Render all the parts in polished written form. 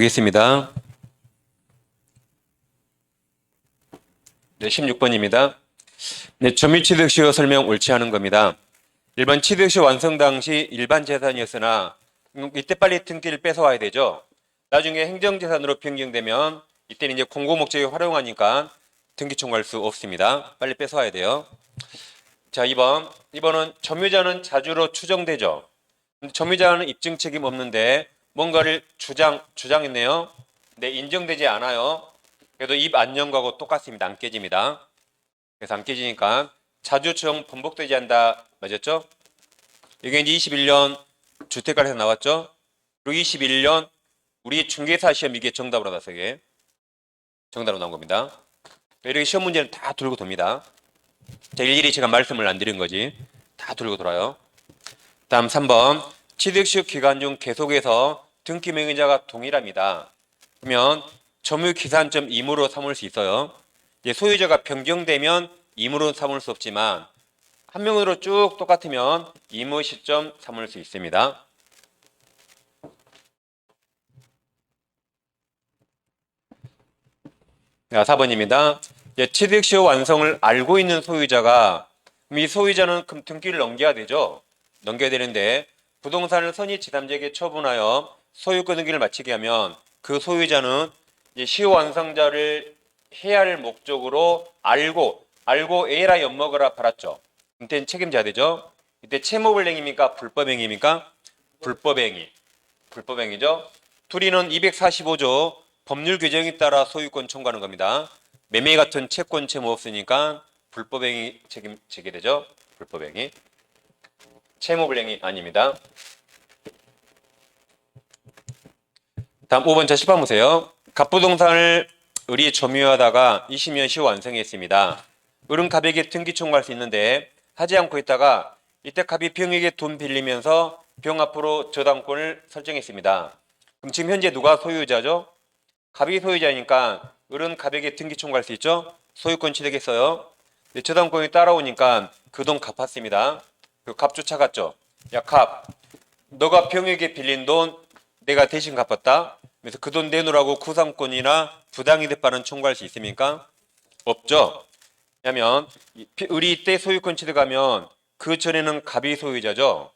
보겠습니다. 네, 16번입니다. 네, 점유취득시효 설명 옳지 않은 겁니다. 1번 취득시 완성 당시 일반 재산이었으나 이때 빨리 등기를 뺏어와야 되죠. 나중에 행정재산으로 변경되면 이때는 이제 공공목적에 활용하니까 등기 청구할 수 없습니다. 빨리 뺏어와야 돼요. 자, 2번은 점유자는 자주로 추정되죠. 점유자는 입증 책임 없는데 뭔가를 주장했네요. 근데 인정되지 않아요. 그래도 입 안 연 거하고 똑같습니다. 안 깨집니다. 그래서 안 깨지니까 자주 추정 번복되지 않다. 맞았죠? 이게 이제 21년 주택가에서 나왔죠? 그리고 21년 우리 중개사 시험 이게 정답으로 나왔어요. 이게 정답으로 나온 겁니다. 이렇게 시험 문제는 다 돌고 돕니다. 자, 일일이 제가 말씀을 안 드린 거지. 다 돌고 돌아요. 다음 3번 취득시 기간 중 계속해서 등기 명의자가 동일합니다. 그러면 점유 기산점 임으로 삼을 수 있어요. 이제 소유자가 변경되면 임으로 삼을 수 없지만 한 명으로 쭉 똑같으면 임의 시점 삼을 수 있습니다. 자, 4번입니다. 취득시 완성을 알고 있는 소유자가 이 소유자는 그럼 등기를 넘겨야 되죠. 넘겨야 되는데 부동산을 선의 제3자에게 처분하여 소유권 등기를 마치게 하면 그 소유자는 이제 시효 완성자를 해야 할 목적으로 알고 A라 엿먹으라 팔았죠. 이때는 책임져야 되죠. 이때 채무불행입니까? 불법행위입니까? 불법행위죠. 둘이는 245조 법률 규정에 따라 소유권 청구하는 겁니다. 매매 같은 채권 채무 없으니까 불법행위 책임지게 되죠. 불법행위. 채무불행이 아닙니다. 다음 5번 자 10번 보세요. 갑부동산을 을이 점유하다가 20년 시효 완성했습니다. 을은 갑에게 등기 청구할 수 있는데 하지 않고 있다가 이때 갑이 병에게 돈 빌리면서 병 앞으로 저당권을 설정했습니다. 그럼 지금 현재 누가 소유자죠? 갑이 소유자니까 을은 갑에게 등기 청구할 수 있죠? 소유권 취득했어요. 저당권이 따라오니까 그 돈 갚았습니다. 그 갑 쫓아갔죠. 야, 갑, 너가 병에게 빌린 돈 내가 대신 갚았다. 그래서 그 돈 내놓으라고 구상권이나 부당이득 발언 청구할 수 있습니까? 없죠. 왜냐하면 을이 이때 소유권 취득하면 그 전에는 갑이 소유자죠.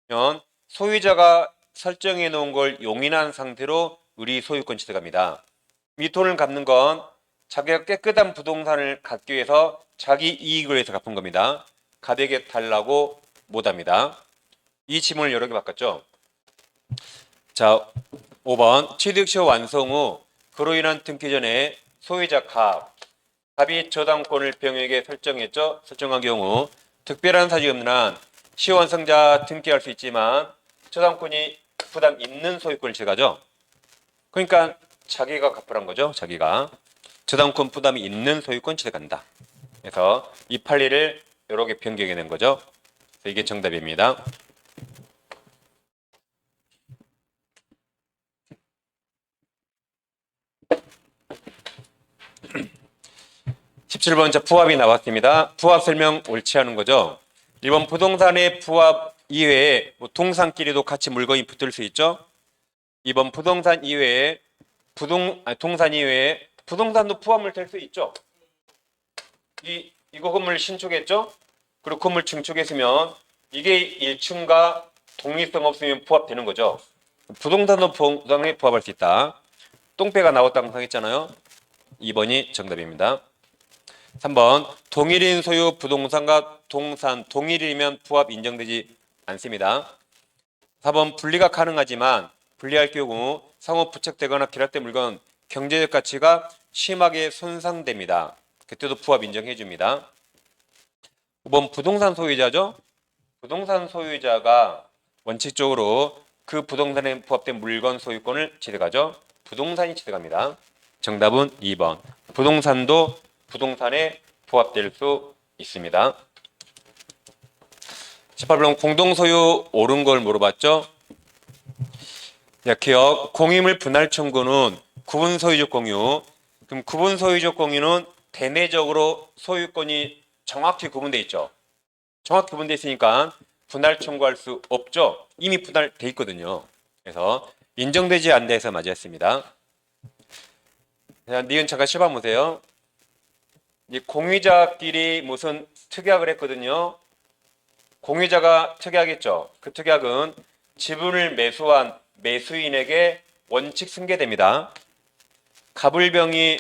그러면 소유자가 설정해 놓은 걸 용인한 상태로 을이 소유권 취득합니다. 이 돈을 갚는 건 자기가 깨끗한 부동산을 갖기 위해서 자기 이익을 위해서 갚은 겁니다. 갑에게 달라고 못합니다. 이 지문을 여러 개 바꿨죠. 자, 5번 취득시효 완성 후 그로 인한 등기 전에 소유자 갑이 저당권을 병에게 설정했죠. 설정한 경우 특별한 사정이 없는 한 시효 완성자 등기할 수 있지만 저당권이 부담 있는 소유권을 취득하죠. 그러니까 자기가 갚으란 거죠. 자기가 저당권 부담이 있는 소유권 취득한다. 그래서 이 판례를 여러 개 변경해낸 거죠. 그래서 이게 정답입니다. 17번 자 부합이 나왔습니다. 부합 설명 옳지 않은 거죠. 1번 부동산의 부합 이외에 동산끼리도 같이 물건이 붙을 수 있죠. 2번 부동산 이외에 동산 이외에 부동산도 부합물 될 수 있죠. 이거 건물 신축했죠. 그리고 건물 증축했으면 이게 1층과 독립성 없으면 부합되는 거죠. 부동산도 부동산에 부합할 수 있다. 똥배가 나왔다고 상했잖아요. 2번이 정답입니다. 3번 동일인 소유 부동산과 동산 동일이면 부합 인정되지 않습니다. 4번 분리가 가능하지만 분리할 경우 상호 부착되거나 결합된 물건 경제적 가치가 심하게 손상됩니다. 그때도 부합 인정해 줍니다. 5번 부동산 소유자죠. 부동산 소유자가 원칙적으로 그 부동산에 부합된 물건 소유권을 취득하죠. 부동산이 취득합니다. 정답은 2번. 부동산도 부동산에 부합될 수 있습니다. 18번 공동소유 옳은 걸 물어봤죠. 기억 공유물 분할 청구는 구분소유적 공유. 그럼 구분소유적 공유는 대내적으로 소유권이 정확히 구분되어 있죠. 정확히 구분되어 있으니까 분할 청구할 수 없죠. 이미 분할돼 있거든요. 그래서 인정되지 않는 데서 맞았습니다. 자, 니은 잠깐 시험 보세요. 이 공유자끼리 무슨 특약을 했거든요. 공유자가 특약했죠. 그 특약은 지분을 매수한 매수인에게 원칙 승계됩니다. 갑을병이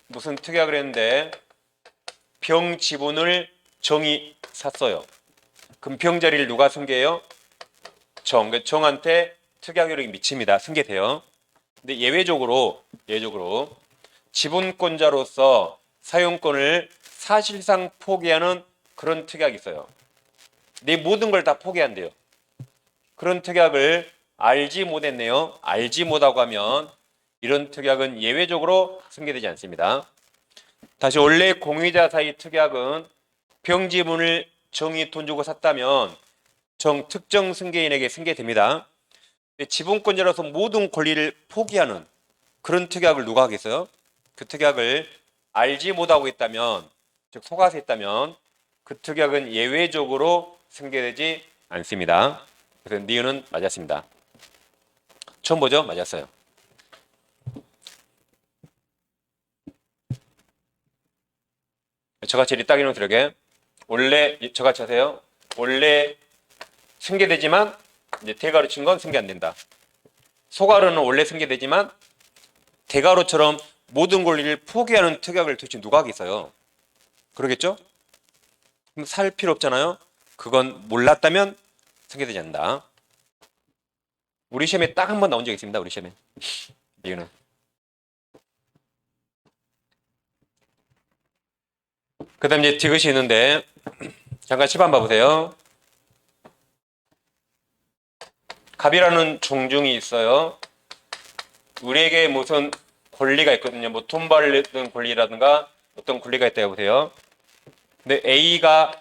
무슨 특약을 했는데 병 지분을 정이 샀어요. 그럼 병 자리를 누가 승계해요? 정한테 특약효력이 미칩니다. 승계돼요. 근데 예외적으로 지분권자로서 사용권을 사실상 포기하는 그런 특약이 있어요. 내 모든 걸 다 포기한대요. 그런 특약을 알지 못했네요. 알지 못하고 하면 이런 특약은 예외적으로 승계되지 않습니다. 다시 원래 공유자 사이 특약은 병지분을 정이 돈 주고 샀다면 특정 승계인에게 승계됩니다. 지분권자로서 모든 권리를 포기하는 그런 특약을 누가 하겠어요? 그 특약을 알지 못하고 있다면, 즉 속아서 했다면 그 특약은 예외적으로 승계되지 않습니다. 그래서 니은은 맞았습니다. 처음 보죠? 맞았어요. 저같이 딱 이런 들에게 원래 저같이 하세요. 원래 승계되지만 이제 대가로 친 건 승계 안 된다. 소가로는 원래 승계되지만 대가로처럼 모든 권리를 포기하는 특약을 도대체 누가 하겠어요? 그러겠죠? 그럼 살 필요 없잖아요. 그건 몰랐다면 승계되지 않는다. 우리 시험에 딱 한 번 나온 적이 있습니다. 우리 시험에. 이유는 그 다음 이제 디귿이 있는데 잠깐 시판 봐보세요. 갑이라는 종중이 있어요. 우리에게 무슨 권리가 있거든요. 뭐 돈 벌는 권리라든가 어떤 권리가 있다고 보세요. 근데 A가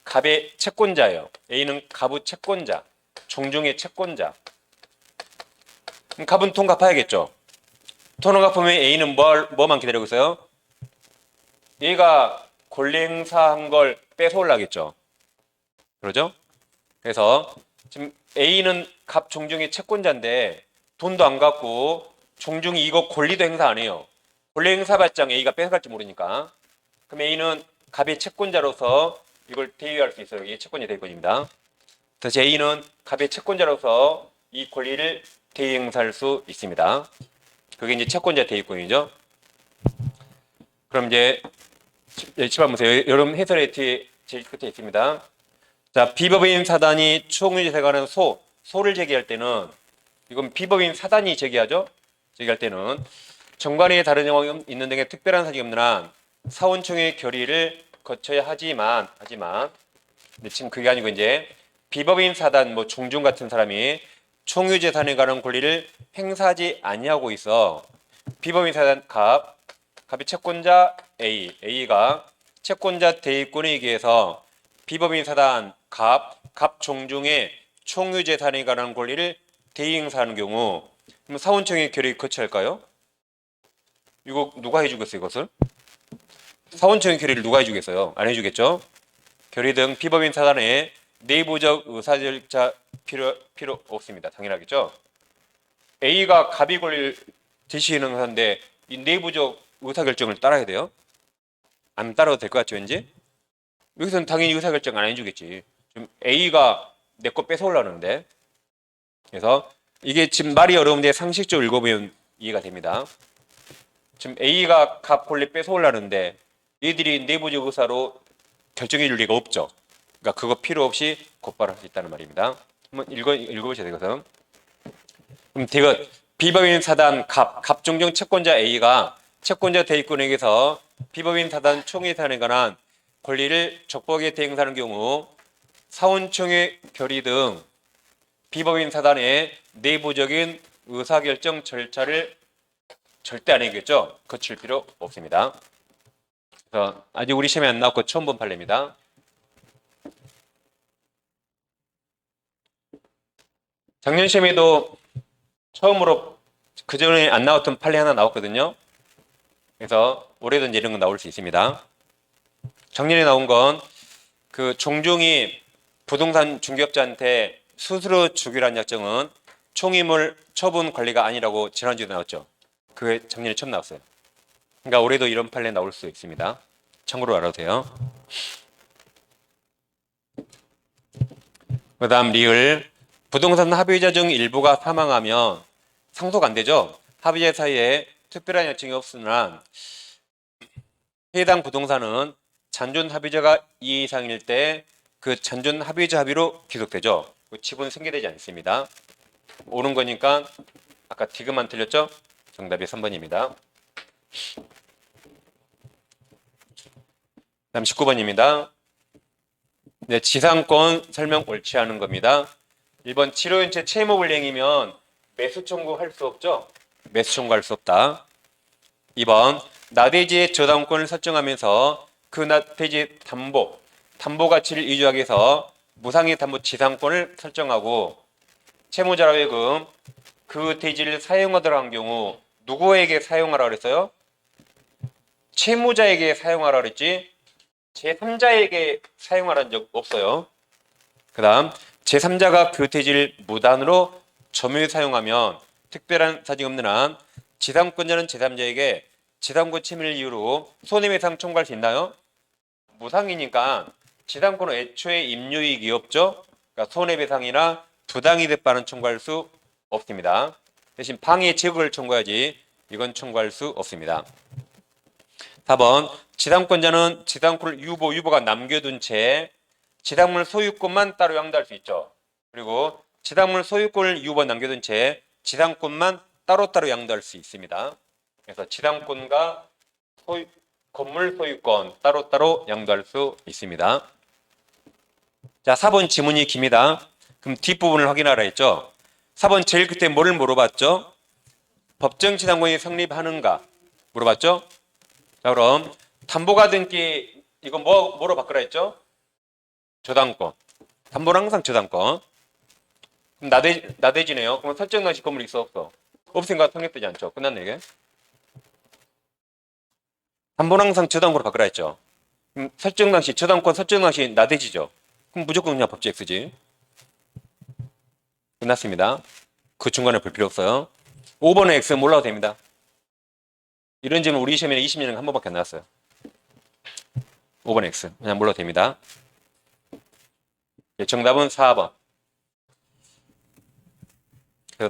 갑의 채권자예요. A는 갑의 채권자, 종중의 채권자. 그럼 갑은 돈 갚아야겠죠. 돈을 갚으면 A는 뭐만 기다리고 있어요? 얘가 권리 행사한 걸 뺏어올라겠죠. 그러죠? 그래서 지금 A는 갑 종중의 채권자인데 돈도 안 갚고 종중이 이거 권리도 행사 안 해요. 권리 행사받자 A가 뺏어갈지 모르니까. 그럼 A는 갑의 채권자로서 이걸 대위할 수 있어요. 이게 채권자 대위권입니다. 그래서 A는 갑의 채권자로서 이 권리를 대위 행사할 수 있습니다. 그게 이제 채권자 대위권이죠. 그럼 이제 시판 보세요. 여러분 해설의 뒤에 제일 끝에 있습니다. 자, 비법인 사단이 총유지에 관한 소를 제기할 때는 이건 비법인 사단이 제기하죠. 제기할 때는 정관에 다른 정황이 있는 등의 특별한 사정이 없는 한 사원총회 결의를 거쳐야 하지만 근데 지금 그게 아니고 이제 비법인 사단 뭐 종중 같은 사람이 총유재산에 관한 권리를 행사하지 아니하고 있어. 비법인 사단 갑이 채권자 A가 채권자 대위권에 의해서 비법인 사단 갑 종중의 총유재산에 관한 권리를 대위 행사하는 경우 그럼 사원총회 결의 거쳐야 할까요? 이거 누가 해주겠어요? 이것을 사원총회 결의를 누가 해주겠어요? 안 해주겠죠? 결의 등 비법인 사단의 내부적 의사절차 필요 없습니다. 당연하겠죠? A가 갑이 권리를 대시하는 하는데 이 내부적 의사결정을 따라야 돼요? 안 따라도 될 것 같죠, 왠지? 여기서는 당연히 의사결정 안 해주겠지. 지금 A가 내 거 뺏어오려는데. 그래서 이게 지금 말이 어려운데 상식적으로 읽어보면 이해가 됩니다. 지금 A가 갑 권리 뺏어오려는데 얘들이 내부적 의사로 결정해 줄 리가 없죠. 그러니까 그거 필요 없이 곧바로 할 수 있다는 말입니다. 한번 읽어보셔야 되거든. 그럼 디귿 비법인 사단 갑 종중 채권자 A가 채권자 대위권에게서 비법인 사단 총회사에 관한 권리를 적법하게 대행사하는 경우 사원총회 결의 등 비법인 사단의 내부적인 의사결정 절차를 절대 안 해주겠죠. 거칠 필요 없습니다. 그래서 아직 우리 시험에 안 나왔고 처음 본 판례입니다. 작년 시험에도 처음으로 그 전에 안 나왔던 판례 하나 나왔거든요. 그래서 올해도 이제 이런 거 나올 수 있습니다. 작년에 나온 건 그 종중이 부동산 중개업자한테 스스로 주기로 한 약정은 총임을 처분 관리가 아니라고 지난주에 나왔죠. 그게 작년에 처음 나왔어요. 그러니까 올해도 이런 판례 나올 수 있습니다. 참고로 알아두세요. 그 다음 리을. 부동산 합의자 중 일부가 사망하면 상속 안 되죠. 합의자 사이에 특별한 여청이 없으나 해당 부동산은 잔존 합의자가 2 이상일 때 그 잔존 합의자 합의로 기록되죠. 지분 승계되지 않습니다. 옳은 거니까 아까 디귿만 틀렸죠? 정답이 3번입니다. 다음 19번입니다. 네, 지상권 설명 옳지 않은 겁니다. 1번 치료연체 채무불이행이면 매수 청구할 수 없죠? 매수 청구할 수 없다. 2번 나대지의 저당권을 설정하면서 그 나대지 담보 가치를 유지하기 위해서 무상의 담보 지상권을 설정하고 채무자라 하여금 그 대지를 사용하도록 한 경우 누구에게 사용하라 그랬어요? 채무자에게 사용하라 그랬지 제3자에게 사용하라는 적 없어요. 그 다음 제3자가 그 대지를 무단으로 점유해 사용하면 특별한 사정이 없는 한 지상권자는 제3자에게 지상권 침해를 이유로 손해배상 청구할 수 있나요? 무상이니까 지상권은 애초에 임유이익이 없죠. 그러니까 손해배상이나 부당이득 반은 청구할 수 없습니다. 대신 방해 제거를 청구하지 이건 청구할 수 없습니다. 4번 지상권자는 지상권을 유보가 남겨둔 채 지상물 소유권만 따로 양도할 수 있죠. 그리고 지상물 소유권을 유보 남겨둔 채 지상권만 따로따로 양도할 수 있습니다. 그래서 지상권과 건물 소유권 따로따로 양도할 수 있습니다. 자, 4번 지문이 깁니다. 그럼 뒷부분을 확인하라 했죠. 4번 제일 끝에 뭐를 물어봤죠? 법정 지상권이 성립하는가 물어봤죠? 자, 그럼 담보가 등기 이거 뭐로 바꾸라 했죠? 저당권. 담보는 항상 저당권. 그럼 나대지네요. 그럼 설정 당시 건물이 있어 없어? 없으니까 성립되지 않죠. 끝났네 이게. 담보는 항상 저당권으로 바꾸라 했죠. 그럼 설정 당시 저당권 설정 당시 나대지죠. 그럼 무조건 그냥 법정 X지. 끝났습니다. 그 중간에 볼 필요 없어요. 5번의 X 몰라도 됩니다. 이런 질문 우리 시험에는 20년에 한 번밖에 안 나왔어요. 5번 X 그냥 몰라도 됩니다. 정답은 4번.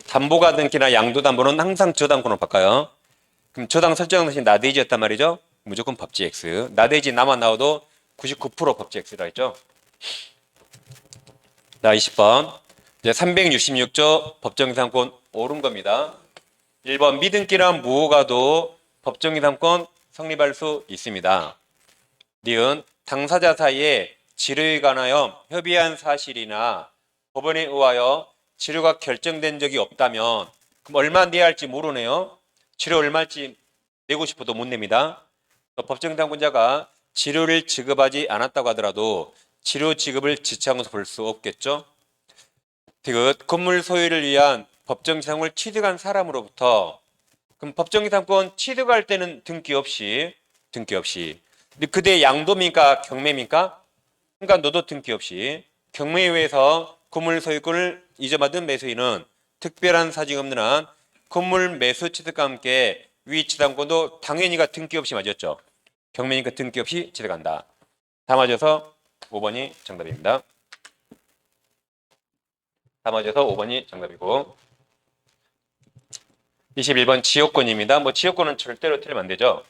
담보가 등기나 양도담보는 항상 저당권으로 바꿔요. 그럼 저당 설정 대신 나대지였단 말이죠. 무조건 법지 X. 나대지 나만 나와도 99% 법지 X라 했죠. 자, 20번. 이제 366조 법정이상권 옳은 겁니다. 1번 미등기란 무효가도 법정이상권 성립할 수 있습니다. 니은 당사자 사이에 치료에 관하여 협의한 사실이나 법원에 의하여 치료가 결정된 적이 없다면 그럼 얼마 내야 할지 모르네요. 치료 얼마일지 내고 싶어도 못 냅니다. 법정이상권자가 치료를 지급하지 않았다고 하더라도 치료 지급을 지체하면서 볼 수 없겠죠. 디귿 건물 소유를 위한 법정지상권을 취득한 사람으로부터 그럼 법정지상권 취득할 때는 등기 없이 근데 그대 양도입니까 경매입니까? 그러니까 너도 등기 없이 경매에 의해서 건물 소유권을 이전받은 매수인은 특별한 사정이 없는 한 건물 매수 취득과 함께 위 지상권도 당연히가 등기 없이 맞았죠. 경매니까 등기 없이 취득한다. 다 맞아서 5번이 정답입니다. 다 맞아서 5번이 정답이고 21번 지역권입니다. 지역권은 절대로 틀리면 안 되죠.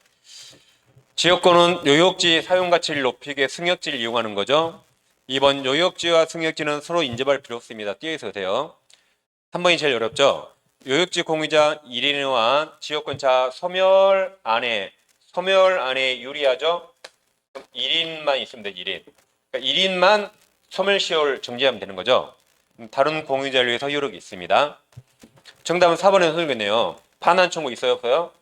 지역권은 요역지 사용가치를 높이게 승역지를 이용하는 거죠. 2번 요역지와 승역지는 서로 인접할 필요 없습니다. 띄어있어도 돼요. 3번이 제일 어렵죠. 요역지 공유자 1인과 지역권자 소멸 안에 유리하죠. 그럼 1인만 있으면 돼. 1인. 그러니까 1인만 소멸시효를 정지하면 되는 거죠. 다른 공유자를 위해서 요력이 있습니다. 정답은 4번에서 틀리겠네요. 반환 청구 있어요 없어요?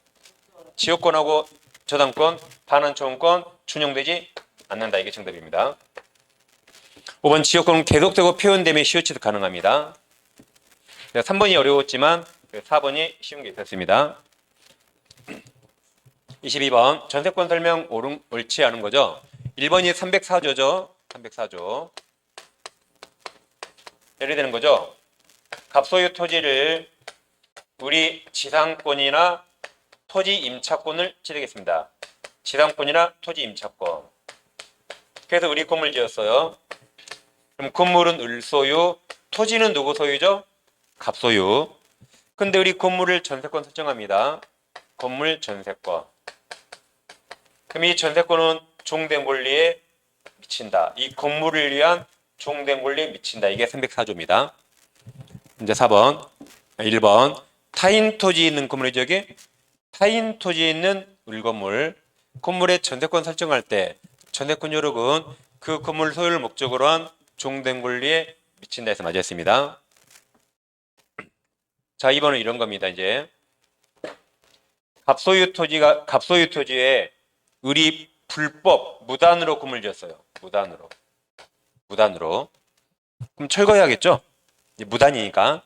지역권하고 저당권, 반환 청구권 준용되지 않는다. 이게 정답입니다. 5번 지역권은 계속되고 표현되면 시효 취득 가능합니다. 3번이 어려웠지만 4번이 쉬운 게 있었습니다. 22번 전세권 설명 옳지 않은 거죠. 1번이 304조죠. 304조. 예를 드는 거죠. 갑소유 토지를 우리 지상권이나 토지 임차권을 지르겠습니다. 지상권이나 토지 임차권. 그래서 우리 건물 지었어요. 그럼 건물은 을 소유, 토지는 누구 소유죠? 갑 소유. 근데 우리 건물을 전세권 설정합니다. 건물 전세권. 그럼 이 전세권은 종된 권리에 미친다. 이 건물을 위한 종된 권리에 미친다. 이게 304조입니다. 이제 4번, 1번. 타인 토지에 있는 건물이죠, 여기? 타인 토지에 있는 을건물. 건물의 전세권 설정할 때 전세권 요력은 그 건물 소유를 목적으로 한 종된 권리에 미친다 해서 맞았습니다. 자, 2번은 이런 겁니다. 이제 갑소유 토지에 을이 불법 무단으로 건물 지었어요. 무단으로. 그럼 철거해야겠죠? 이제 무단이니까.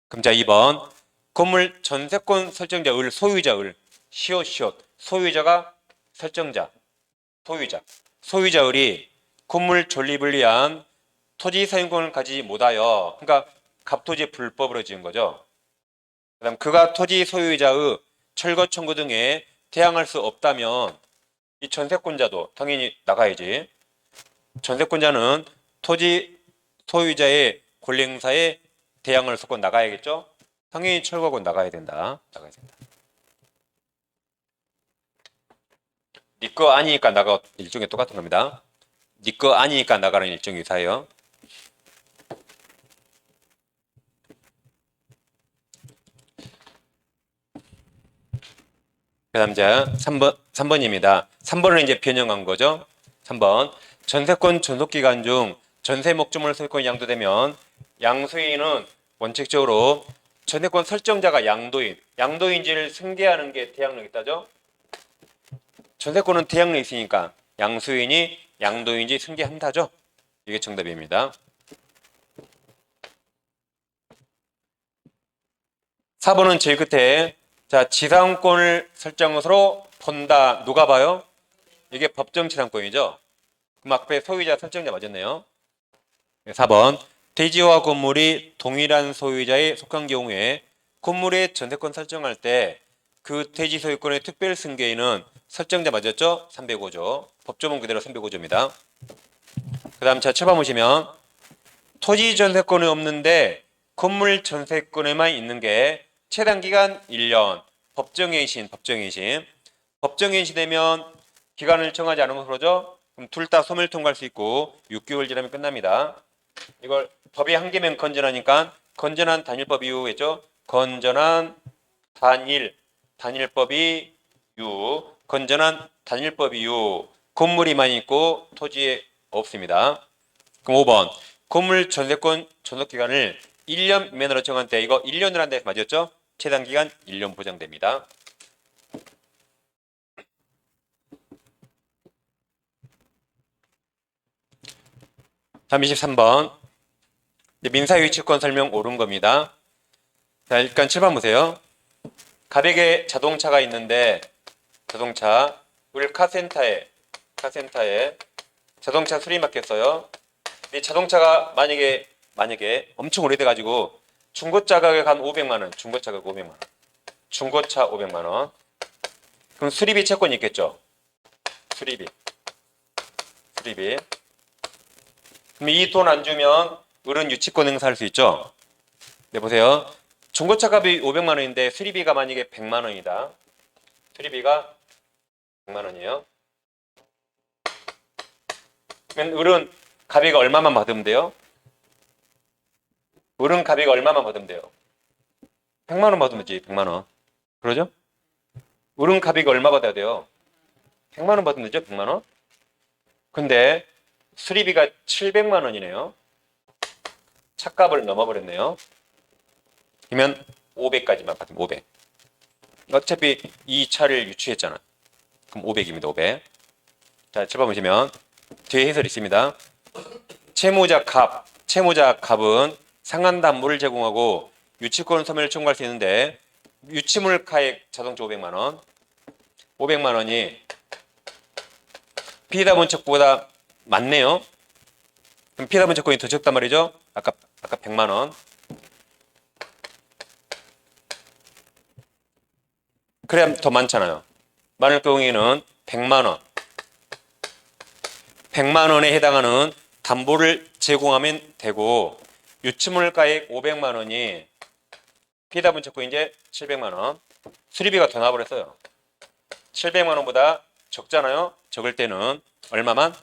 그럼 자, 2번 건물 전세권 설정자 을 소유자 을 시옷 소유자가 설정자 소유자 을이 건물 존립을 위한 토지 사용권을 가지지 못하여, 그러니까 갑토지 불법으로 지은 거죠. 그다음 그가 토지 소유자의 철거 청구 등에 대항할 수 없다면 이 전세권자도 당연히 나가야지. 전세권자는 토지 소유자의 권리 행사에 대항을 쏟고 나가야겠죠. 당연히 철거하고 나가야 된다. 네 거 아니니까 나가 일종의 똑같은 겁니다. 네 거 아니니까 나가는 일종의 유사예요. 그 다음 자 3번입니다. 3번은 이제 변형한 거죠. 3번 전세권 존속기간 중 전세 목적물 소유권이 양도되면 양수인은 원칙적으로 전세권 설정자가 양도인지를 승계하는 게 대항력이 있다죠. 전세권은 대항력이 있으니까 양수인이 양도인지 승계한다죠. 이게 정답입니다. 4번은 제일 끝에 자, 지상권을 설정으로 본다. 누가 봐요? 이게 법정 지상권이죠. 그럼 앞에 소유자 설정자 맞았네요. 4번 대지와 건물이 동일한 소유자에 속한 경우에 건물의 전세권 설정할 때 그 대지 소유권의 특별 승계인은 설정자 맞았죠? 305조. 법조문 그대로 305조입니다. 그 다음 자 7번 보시면 토지 전세권이 없는데 건물 전세권에만 있는 게 최단기간 1년. 법정행신 되면 기간을 정하지 않으면 그러죠. 그럼 둘 다 소멸 통과할 수 있고 6개월 지나면 끝납니다. 이걸 법이 한 개면 건전하니까 건전한 단일법 이유겠죠. 건전한 단일법 이유. 건전한 단일법 이유. 건물이만 있고 토지에 없습니다. 그럼 5번 건물 전세권 존속기간을 1년 미만으로 정한 때 이거 1년으로 한다 해서 맞았죠? 최단기간 1년 보장됩니다. 다음 23번 민사유치권 설명 옳은 겁니다. 자, 일단 7번 보세요. 가백에 자동차가 있는데 자동차 우리 카센터에 자동차 수리 맡겼어요. 이 자동차가 만약에 엄청 오래돼 가지고 중고차 가격 한 500만 원, 중고차 500만 원. 그럼 수리비 채권이 있겠죠. 수리비. 그럼 이 돈 안 주면 을은 유치권 행사할 수 있죠. 네, 보세요. 중고차 값이 500만 원인데 수리비가 만약에 100만 원이다. 수리비가 100만 원이에요. 그러면 을은 가비가 얼마만 받으면 돼요? 을은 가비가 얼마만 받으면 돼요? 100만 원 받으면 되지. 100만 원. 그러죠? 을은 가비가 얼마 받아야 돼요? 100만 원 받으면 되죠? 100만 원. 근데 수리비가 700만 원이네요. 차값을 넘어버렸네요. 그러면 500까지만 받으면 500. 어차피 이 차를 유치했잖아. 그럼 500입니다. 500. 자, 7번 보시면 뒤에 해설이 있습니다. 채무자 갑은 상한 담보를 제공하고 유치권 소멸을 청구할 수 있는데 유치물 가액 자동차 500만 원. 500만 원이 피해자 본척보다 많네요. 그럼 피해자 본척권이 더 적단 말이죠. 아까 100만 원. 그래야 더 많잖아요. 많을 경우에는 100만 원. 100만 원에 해당하는 담보를 제공하면 되고 유치물가액 500만 원이 피해자분 채권 이제 700만 원. 수리비가 더 나와버렸어요. 700만 원보다 적잖아요. 적을 때는 얼마만?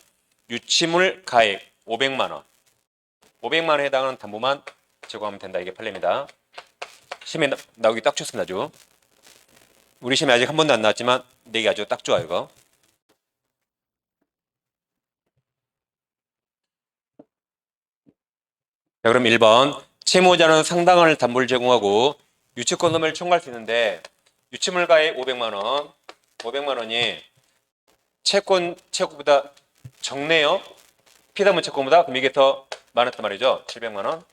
유치물 가액 500만 원. 500만 원에 해당하는 담보만 제공하면 된다. 이게 판례입니다. 시험에 나오기 딱 좋습니다. 아주. 우리 시험에 아직 한 번도 안 나왔지만 내기 아주 딱 좋아요. 이거. 자, 그럼 1번. 채무자는 상당한 담보를 제공하고 유치권금을 청구할 수 있는데 유치물 가액 500만 원. 500만 원이 채권보다 적네요. 피해자분 채권보다. 그럼 이게 더 많았단 말이죠. 700만 원.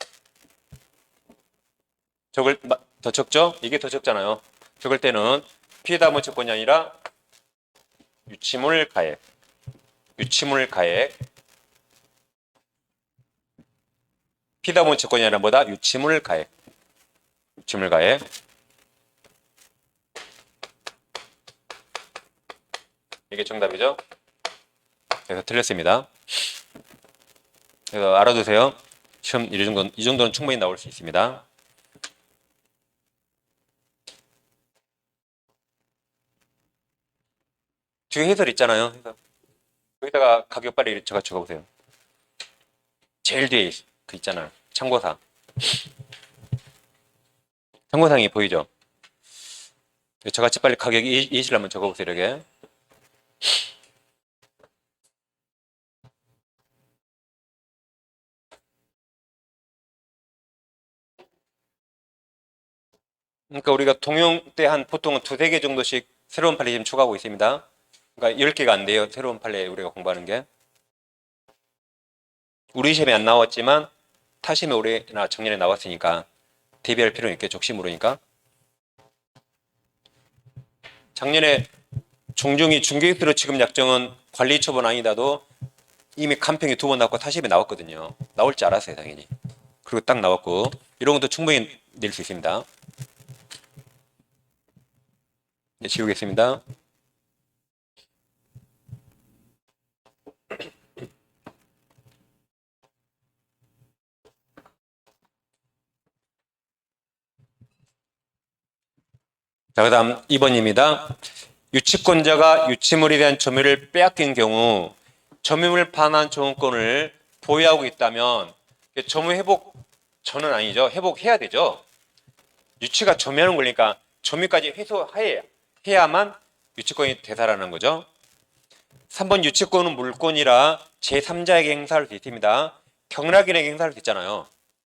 더 적죠? 이게 더 적잖아요. 적을 때는 피해자분 채권이 아니라 유치물 가액. 피해자분 채권이 아니라 뭐다? 유치물 가액. 이게 정답이죠? 그래서 틀렸습니다. 그래서 알아두세요. 시험 이 정도는 충분히 나올 수 있습니다. 뒤에 해설 있잖아요. 여기다가 가격 빨리 적어보세요. 제일 뒤에 그 있잖아요. 참고사항. 참고사항이 보이죠? 저같이 빨리 가격 예시를 한번 적어보세요. 이렇게. 그러니까 우리가 통용 때 한 보통은 2-3개 정도씩 새로운 판례 지금 추가하고 있습니다. 그러니까 10개가 안 돼요. 새로운 판례 우리가 공부하는 게. 우리 시험에 안 나왔지만 타 시험에 올해나 작년에 나왔으니까 대비할 필요는 있겠죠. 혹시 모르니까. 작년에 종중이 중개수로 지급 약정은 관리 처분 아니다도 이미 간평이 2번 나왔고 타 시험에 나왔거든요. 나올 줄 알았어요. 당연히. 그리고 딱 나왔고 이런 것도 충분히 낼 수 있습니다. 네, 지우겠습니다. 자, 그 다음 2번입니다. 유치권자가 유치물에 대한 점유를 빼앗긴 경우 점유물 반환 정원권을 보유하고 있다면 점유 회복 전은 아니죠. 회복해야 되죠. 유치가 점유하는 거니까 점유까지 해야만 유치권이 되살아나는 거죠. 3번 유치권은 물권이라 제3자에게 행사할 수 있습니다. 경락인에게 행사할 수 있잖아요.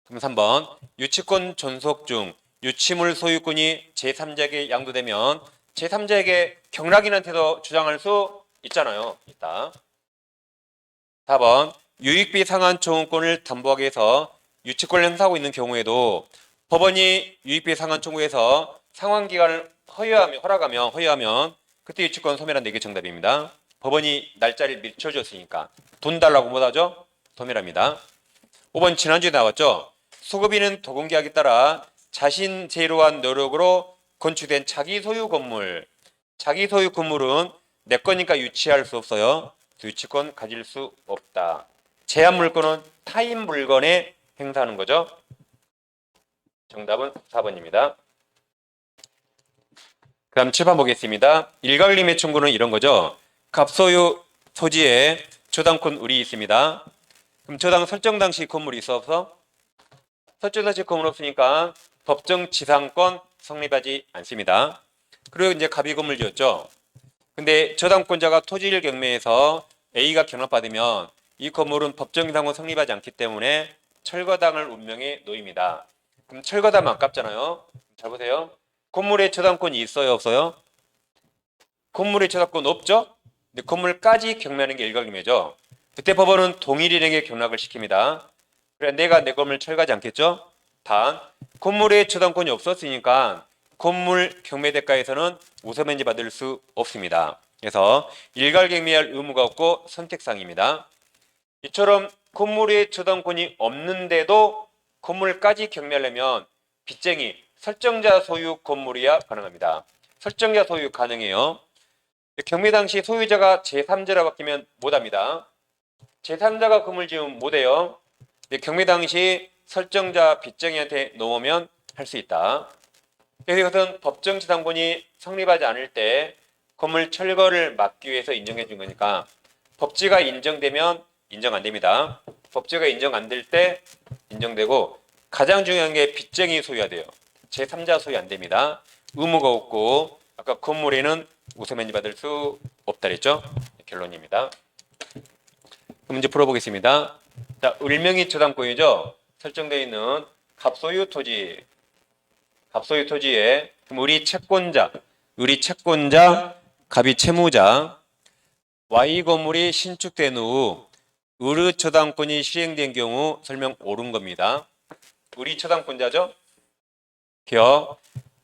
그럼 3번 유치권 존속 중 유치물 소유권이 제3자에게 양도되면 제3자에게 경락인한테도 주장할 수 있잖아요. 있다. 4번 유익비 상환 청구권을 담보하기 위해서 유치권을 행사하고 있는 경우에도 법원이 유익비 상환 청구해서 상환기간을 허용하면 그때 유치권 소멸한다. 이게 정답입니다. 법원이 날짜를 밀쳐줬으니까 돈 달라고 못하죠? 소멸합니다. 5번 지난주에 나왔죠? 소급인은 도공계약에 따라 자신 제로한 노력으로 건축된 자기 소유 건물은 내 거니까 유치할 수 없어요. 유치권 가질 수 없다. 제한 물건은 타인 물건에 행사하는 거죠. 정답은 4번입니다. 그 다음 7번 보겠습니다. 일괄림의 청구는 이런 거죠. 갑소유 토지에 저당권 을이 있습니다. 그럼 저당 설정 당시 건물이 있어 없어? 설정 당시 건물 없으니까 법정 지상권 성립하지 않습니다. 그리고 이제 갑이 건물 지었죠. 근데 저당권자가 토지를 경매해서 A가 경락받으면 이 건물은 법정 지상권 성립하지 않기 때문에 철거당할 운명에 놓입니다. 그럼 철거당하면 아깝잖아요. 잘 보세요. 건물에 저당권이 있어요, 없어요? 건물에 저당권 없죠? 근데 건물까지 경매하는 게 일괄경매죠. 그때 법원은 동일인에게 경락을 시킵니다. 그래 내가 내 건물 철거하지 않겠죠? 단 건물에 저당권이 없었으니까 건물 경매 대가에서는 우선면제 받을 수 없습니다. 그래서 일괄경매할 의무가 없고 선택사항입니다. 이처럼 건물에 저당권이 없는데도 건물까지 경매하려면 빚쟁이 설정자 소유 건물이야 가능합니다. 설정자 소유 가능해요. 경매 당시 소유자가 제3자라 바뀌면 못합니다. 제3자가 금을 지으면 못해요. 경매 당시 설정자 빚쟁이한테 넘으면 할 수 있다. 그래서 이것은 법정지상권이 성립하지 않을 때 건물 철거를 막기 위해서 인정해 준 거니까 법지가 인정되면 인정 안 됩니다. 법지가 인정 안 될 때 인정되고 가장 중요한 게 빚쟁이 소유가 돼요. 제3자 소유 안 됩니다. 의무가 없고 아까 건물에는 우선면제 받을 수 없다 그랬죠? 결론입니다. 그럼 문제 풀어보겠습니다. 자, 을명이 저당권이죠. 설정되어 있는 갑소유 토지. 갑소유 토지에 그럼 우리 채권자, 갑이 채무자, Y 건물이 신축된 후 을의 처당권이 실행된 경우 설명 옳은 겁니다. 을이 처당권자죠.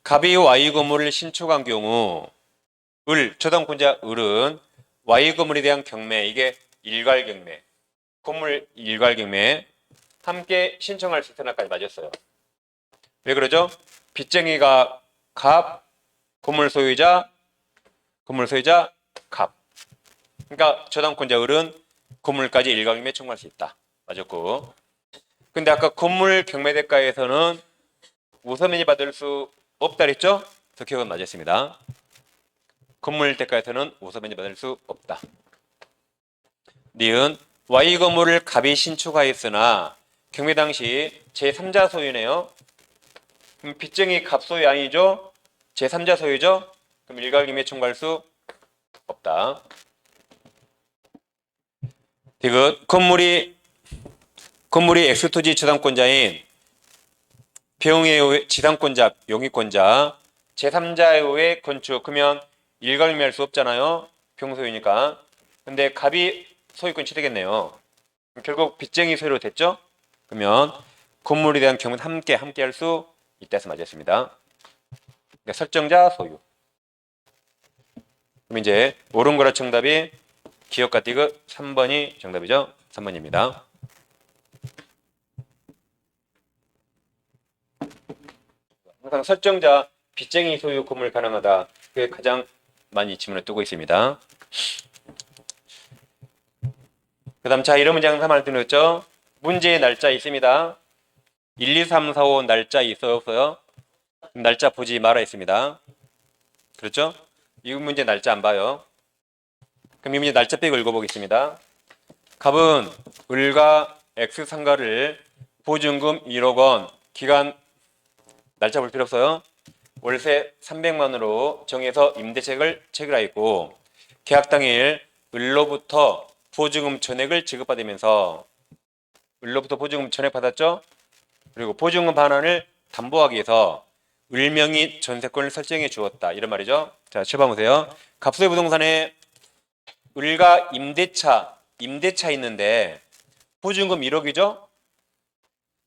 갑이 Y 건물을 신축한 경우 처당권자 을은 Y 건물에 대한 경매, 이게 일괄경매, 건물 일괄경매 함께 신청할 수 있으나까지 맞았어요. 왜 그러죠? 빚쟁이가 갑, 건물 소유자 갑. 그러니까 저당권자 을은 건물까지 일괄경매 청구할 수 있다. 맞았고. 근데 아까 건물 경매대가에서는 우선면제 받을 수 없다 그랬죠? 저 기억은 맞았습니다. 건물 대가에서는 우선면제 받을 수 없다. 니은 Y 건물을 갑이 신축하였으나 경매 당시 제3자 소유네요. 그럼 빚쟁이 갑 소유 아니죠? 제3자 소유죠? 그럼 일괄경매 청구할 수 없다. 디귿 건물이 X토지 저당권자인 병에 의해 지상권자, 용의권자, 제3자에 의해 건축, 그러면 일괄경매할 수 없잖아요. 병소유니까. 근데 갑이 소유권 취득했네요. 결국 빚쟁이 소유로 됐죠? 그러면 건물에 대한 경우는 함께 할 수 있다 해서 맞았습니다. 그러니까 설정자 소유. 그럼 이제 옳은 거라 정답이 기억과 디귿 3번이 정답이죠? 3번입니다. 항상 설정자 빚쟁이 소유 건물 가능하다. 그게 가장 많이 지문에 뜨고 있습니다. 그 다음 자 이런 문제 항상 말씀드렸죠. 문제의 날짜 있습니다. 1, 2, 3, 4, 5 날짜 있어요 없어요? 날짜 보지 말아 있습니다. 그렇죠? 이 문제 날짜 안 봐요. 그럼 이 문제 날짜 빼고 읽어보겠습니다. 갑은 을과 X 상가를 보증금 1억 원, 기간 날짜 볼 필요 없어요. 월세 300만으로 정해서 임대책을 체결하였고 계약 당일 을로부터 보증금 전액을 지급받으면서 을로부터 보증금 전액 받았죠. 그리고 보증금 반환을 담보하기 위해서 을명이 전세권을 설정해 주었다. 이런 말이죠. 자, 7번 보세요. 갑소유 부동산에 을과 임대차 있는데 보증금 1억이죠.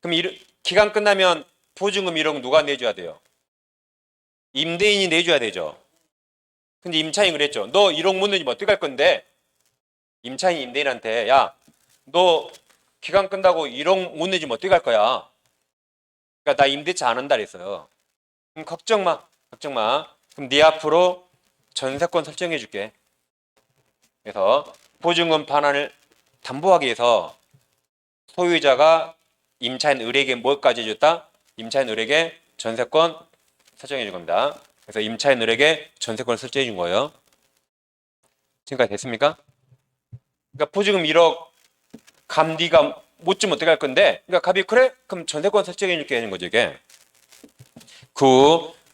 그럼 기간 끝나면 보증금 1억 누가 내줘야 돼요? 임대인이 내줘야 되죠. 근데 임차인이 그랬죠. 너 1억 못 내주면 어떡할 건데? 임차인 임대인한테 야, 너 기간 끝나고 1억 못 내주면 어떡할 거야? 그러니까 나 임대차 안 한다 그랬어요. 그럼 걱정 마. 그럼 네 앞으로 전세권 설정해 줄게. 그래서 보증금 반환을 담보하기 위해서 소유자가 임차인 을에게 뭐까지 해줬다? 임차인 을에게 전세권 설정해 준 겁니다. 그래서 임차인 을에게 전세권을 설정해 준 거예요. 지금까지 됐습니까? 그러니까 보증금 1억 네가 못 주면 어떡할 건데? 그러니까 갑이 그래? 그럼 전세권 설정해 줄게 하는 거죠, 이게.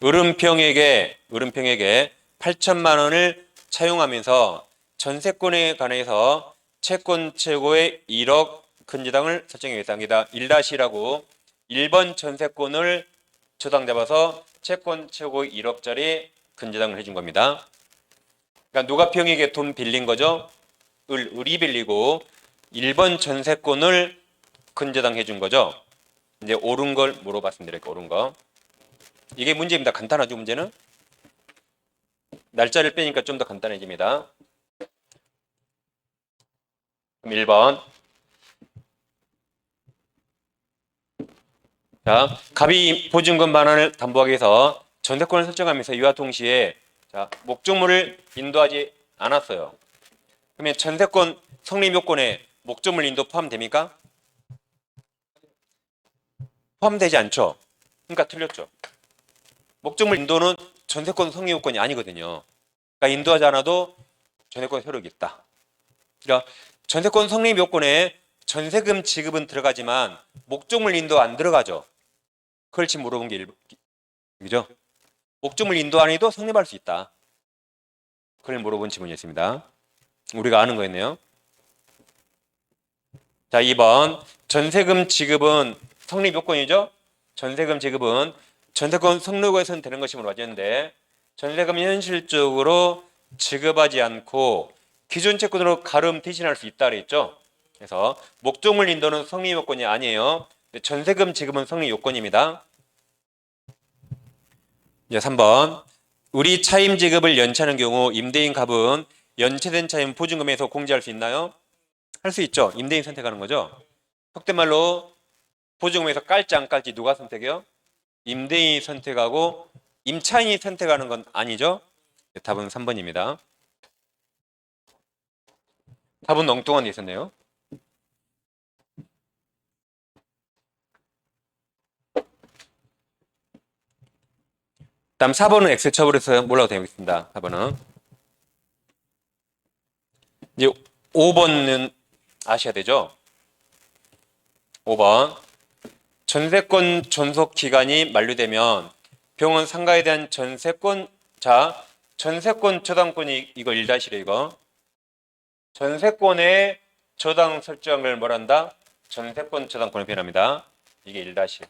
을은평에게 8천만 원을 차용하면서 전세권에 관해서 채권 최고의 1억 근저당을 설정해 있습니다. 1-1라고 1번 전세권을 저당 잡아서 채권 최고의 1억짜리 근저당을 해준 겁니다. 그러니까 누가 평에게 돈 빌린 거죠? 을이 빌리고 1번 전세권을 근저당 해준 거죠. 이제 옳은 걸 물어봤습니다. 이렇게 옳은 거. 이게 문제입니다. 간단하죠, 문제는? 날짜를 빼니까 좀 더 간단해집니다. 그럼 1번. 자, 갑이 보증금 반환을 담보하기 위해서 전세권을 설정하면서 이와 동시에 자, 목적물을 인도하지 않았어요. 그러면 전세권 성립 요건에 목적물 인도 포함됩니까? 포함되지 않죠. 그러니까 틀렸죠. 목적물 인도는 전세권 성립 요건이 아니거든요. 그러니까 인도하지 않아도 전세권 효력이 있다. 그러니까 전세권 성립 요건에 전세금 지급은 들어가지만 목적물 인도 안 들어가죠. 그걸 지금 물어본 게 1번이죠. 목적물 인도 안 해도 성립할 수 있다. 그걸 물어본 질문이었습니다. 우리가 아는 거였네요. 자, 2번. 전세금 지급은 성립 요건이죠. 전세금 지급은 전세권 성립에서는 되는 것이 물어봤는데 전세금이 현실적으로 지급하지 않고 기존 채권으로 가름 대신할 수 있다 그랬죠. 그래서 목적물 인도는 성립 요건이 아니에요. 전세금 지급은 성립 요건입니다. 이제 3번. 우리 차임 지급을 연체하는 경우 임대인 갑은 연체된 차임 보증금에서 공제할 수 있나요? 할 수 있죠. 임대인 선택하는 거죠. 속된 말로 보증금에서 깔지 안 깔지 누가 선택해요? 임대인이 선택하고 임차인이 선택하는 건 아니죠. 답은 3번입니다. 답은 엉뚱한 게 있었네요. 다음 4번은 X 처벌에서 몰라도 되겠습니다. 4번은 이제 5번은 아셔야 되죠. 5번. 전세권 존속 기간이 만료되면 병원 상가에 대한 전세권 저당권이 이거 1-1에 이거 전세권의 저당 설정을 뭐란다? 전세권 저당권을 표현합니다. 이게 1-1.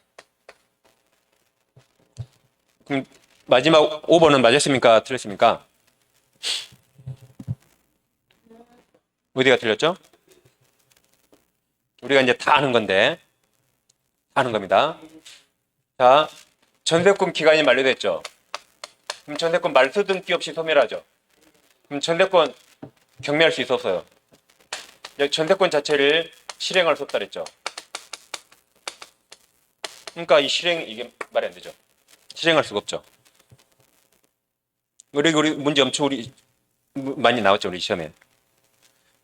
그럼 마지막 5번은 맞았습니까? 틀렸습니까? 어디가 틀렸죠? 우리가 이제 다 아는 건데 아는 겁니다. 자, 전세권 기간이 만료됐죠. 그럼 전세권 말소 등기 없이 소멸하죠. 그럼 전세권 경매할 수 있었어요. 전세권 자체를 실행할 수 없다 그랬죠. 그러니까 이 이게 말이 안 되죠. 실행할 수가 없죠. 우리 문제 엄청 많이 나왔죠. 우리 시험에.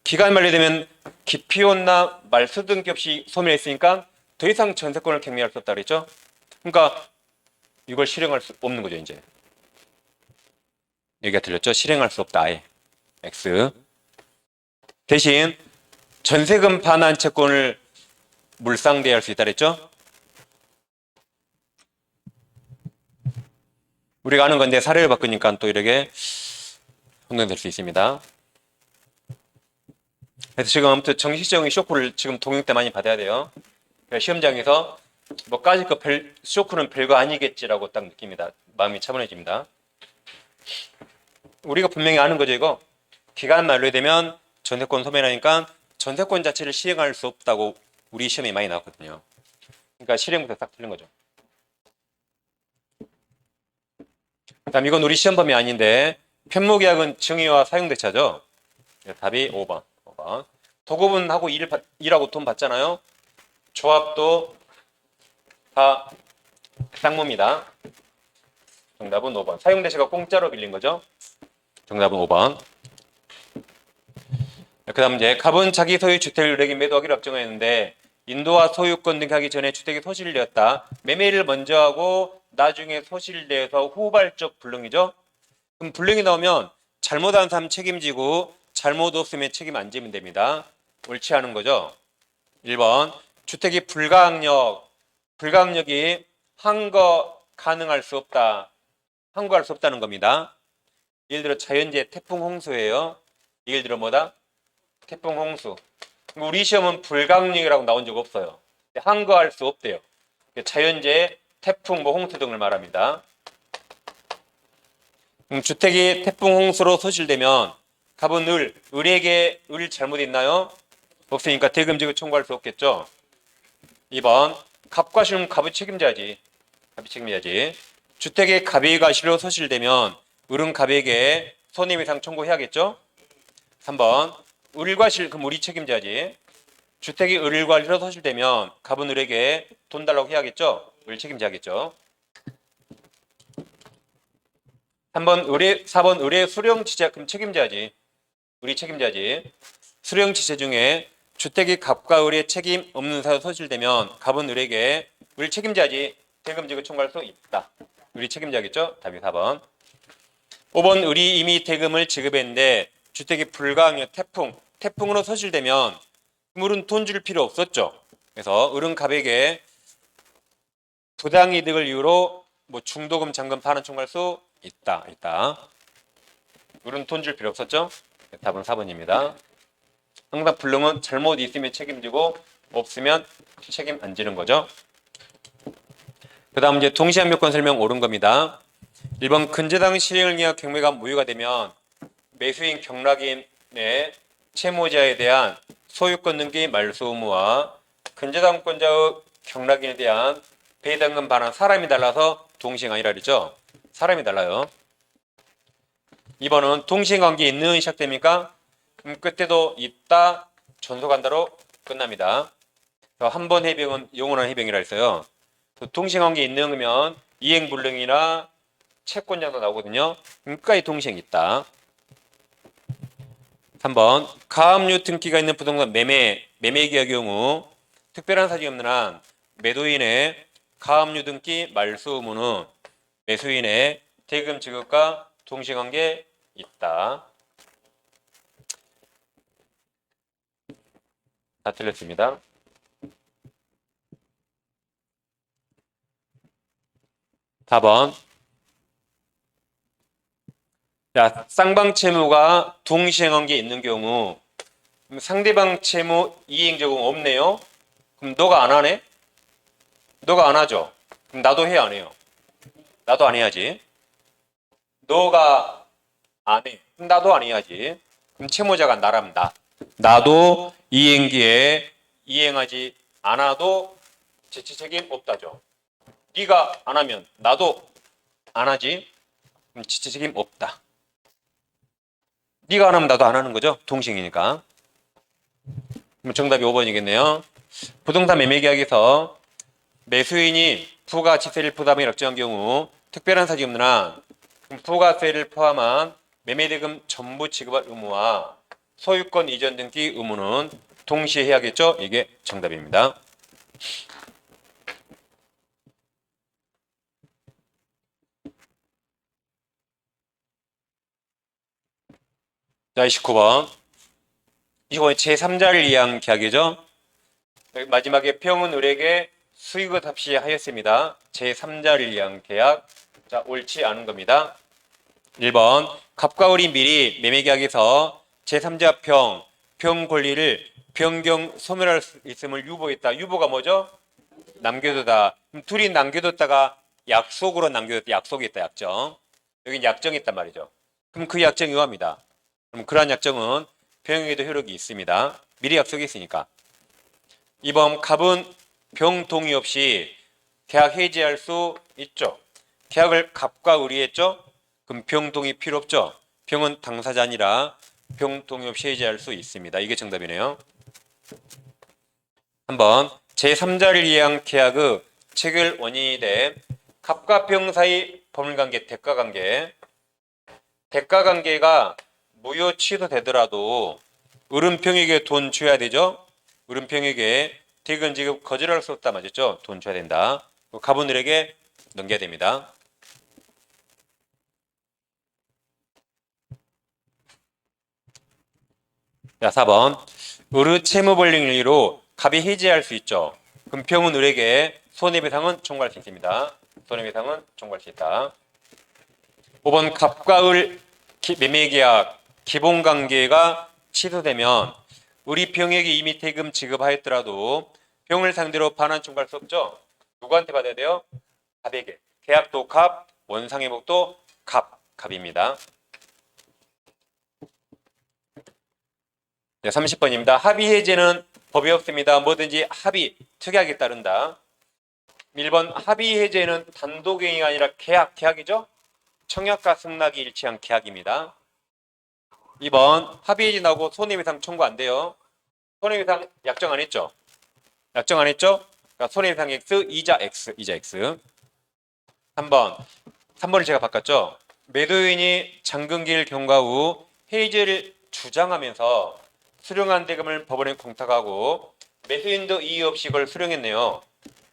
기간 만료되면 기피혼나 말소 등기 없이 소멸했으니까 더 이상 전세권을 경매할 수 없다 그랬죠. 그러니까 이걸 실행할 수 없는 거죠. 이제 여기가 들렸죠. 실행할 수 없다. 아예 X. 대신 전세금 반환 채권을 물상대할 수 있다 그랬죠. 우리가 아는 건데 사례를 바꾸니까 또 이렇게 혼동될 수 있습니다. 그래서 지금 아무튼 정식적인 쇼크를 지금 동영 때 많이 받아야 돼요. 시험장에서 뭐 까짓 거 쇼크는 별거 아니겠지라고 딱 느낍니다. 마음이 차분해집니다. 우리가 분명히 아는 거죠. 이거 기간 만료되면 전세권 소멸하니까 전세권 자체를 시행할 수 없다고 우리 시험에 많이 나왔거든요. 그러니까 실행부터 딱 틀린 거죠. 다음 이건 우리 시험 범위 아닌데 편모계약은 증여와 사용대차죠. 답이 5번. 도급은하고 일하고 돈 받잖아요. 조합도 다 쌍무입니다. 정답은 5번. 사용대차가 공짜로 빌린 거죠. 정답은 5번. 그 다음 이제 갑은 자기 소유 주택을 을에게 매도하기로 확정했는데 인도와 소유권 등하기 전에 주택이 소실되었다. 매매를 먼저 하고 나중에 소실돼서 후발적 불능이죠. 그럼 불능이 나오면 잘못한 사람 책임지고 잘못 없으면 책임 안 지면 됩니다. 옳지 않은 거죠. 1번 주택이 불가항력이 항거 가능할 수 없다. 항거할 수 없다는 겁니다. 예를 들어 자연재해 태풍 홍수예요. 예를 들어 뭐다? 태풍 홍수. 우리 시험은 불가항력이라고 나온 적 없어요. 항거할 수 없대요. 자연재해 태풍 홍수 등을 말합니다. 주택이 태풍 홍수로 소실되면 갑은 을에게 을 잘못 있나요? 없으니까 대금지급 청구할 수 없겠죠. 2번 갑과 실은 갑이 책임져야지. 주택의 갑이가 실로 소실되면 을은 갑에게 손해배상 청구해야겠죠. 3번 을과 실 그럼 을이 책임져야지. 주택이 을과 실로 소실되면 갑은 을에게 돈 달라고 해야겠죠. 을 책임져야겠죠. 3번 의뢰, 4번 의뢰 수령 지체, 그럼 책임자지. 우리 책임자지. 수령 지체 중에 주택이 갑과 의뢰 책임 없는 사유 소실되면 갑은 의뢰에게 우리 책임자지. 대금 지급 청구할 수 있다. 우리 책임자겠죠? 답이 4번. 5번 의리 이미 대금을 지급했는데 주택이 불가항력 태풍으로 소실되면 을은 돈 줄 필요 없었죠. 그래서 을은 갑에게 부당이득을 이유로 뭐 중도금, 잔금, 반환 청구할 수 있다. 을은 돈 줄 필요 없었죠. 답은 4번입니다. 항상 불능은 잘못 있으면 책임지고 없으면 책임 안 지는 거죠. 그 다음 이제 동시항력권 설명 옳은 겁니다. 1번 근저당 실행을 위한 경매가 무효가 되면 매수인 경락인의 채무자에 대한 소유권 등기 말소 의무와 근저당권자의 경락인에 대한 배당금 반환 사람이 달라서 동시행 아니라 그랬죠. 사람이 달라요. 2번은 동시행관계 있는 시작됩니까? 그럼 끝에도 있다 존속한다로 끝납니다. 한 번 해병은 영원한 해병이라 했어요. 동시행관계 있는 거면 이행불능이나 채권자도 나오거든요. 끝까지 동시행 있다. 3번 가압류 등기가 있는 부동산 매매계약 경우 특별한 사정이 없는 한 매도인의 가압류 등기 말소 의무는 매수인의 대금 지급과 동시관계 있다. 다 틀렸습니다. 4번 자, 쌍방 채무가 동시행한 게 있는 경우 상대방 채무 이행 적용 없네요. 그럼 너가 안 하네? 너가 안 하죠? 그럼 나도 해야 안 해요? 나도 안 해야지. 너가 안 해. 그럼 나도 안 해야지. 그럼 채무자가 나라면 나도 이행기에 이행하지 않아도 지체 책임 없다죠. 네가 안 하면 나도 안 하지. 그럼 지체 책임 없다. 네가 안 하면 나도 안 하는 거죠. 동시행이니까. 그럼 정답이 5번이겠네요. 부동산 매매계약에서 매수인이 부가지세를 부담해 약정한 경우 특별한 사정이 없는 한 부가세를 포함한 매매대금 전부 지급할 의무와 소유권 이전 등기 의무는 동시에 해야겠죠? 이게 정답입니다. 자, 29번. 이건 제3자를 위한 계약이죠. 마지막에 평은 을에게 수익을 합시하였습니다. 제3자를 위한 계약. 자, 옳지 않은 겁니다. 1번 갑과 을이 미리 매매계약에서 제3자 평 권리를 변경 소멸할 수 있음을 유보했다. 유보가 뭐죠? 남겨두다. 둘이 남겨뒀다가 약속으로 남겨뒀다. 약속이 있다. 약정. 여기 약정이 있단 말이죠. 그럼 그 약정이 유효합니다. 그럼 그러한 약정은 병에게도 효력이 있습니다. 미리 약속이 있으니까. 2번 갑은 병 동의 없이 계약 해지할 수 있죠. 계약을 갑과 을이 했죠. 그럼 병 동의 필요 없죠. 병은 당사자 아니라 병 동의 없이 해지할 수 있습니다. 이게 정답이네요. 한번 제3자를 위한 계약의 체결 원인이 돼 갑과 병 사이 법률관계 대가관계가 무효 취소되더라도 을은평에게 돈 줘야 되죠. 을은평에게 대금 지급 거절할 수 없다 맞았죠. 돈 줘야 된다. 갑은 을에게 넘겨야 됩니다. 자, 4번 을의 채무불이익 이유로 갑이 해지할 수 있죠. 그럼 평은 을에게 손해배상은 청구할 수 있습니다. 손해배상은 청구할 수 있다. 5번 갑과 을 매매계약 기본관계가 취소되면 우리 병에게 이미 대금 지급하였더라도 병을 상대로 반환 청구할 수 없죠. 누구한테 받아야 돼요? 갑에게. 계약도 갑, 원상회복도 갑입니다. 네, 30번입니다. 합의 해제는 법이 없습니다. 뭐든지 합의, 특약에 따른다. 1번 합의 해제는 단독행위가 아니라 계약이죠. 청약과 승낙이 일치한 계약입니다. 2번 합의 해지 나오고 손해배상 청구 안 돼요. 손해배상 약정 안 했죠? 약정 안 했죠? 그러니까 손해배상 X, 이자 X. 3번을 제가 바꿨죠? 매도인이 장근길 경과 후 해지를 주장하면서 수령한 대금을 법원에 공탁하고 매수인도 이의 없이 그걸 수령했네요.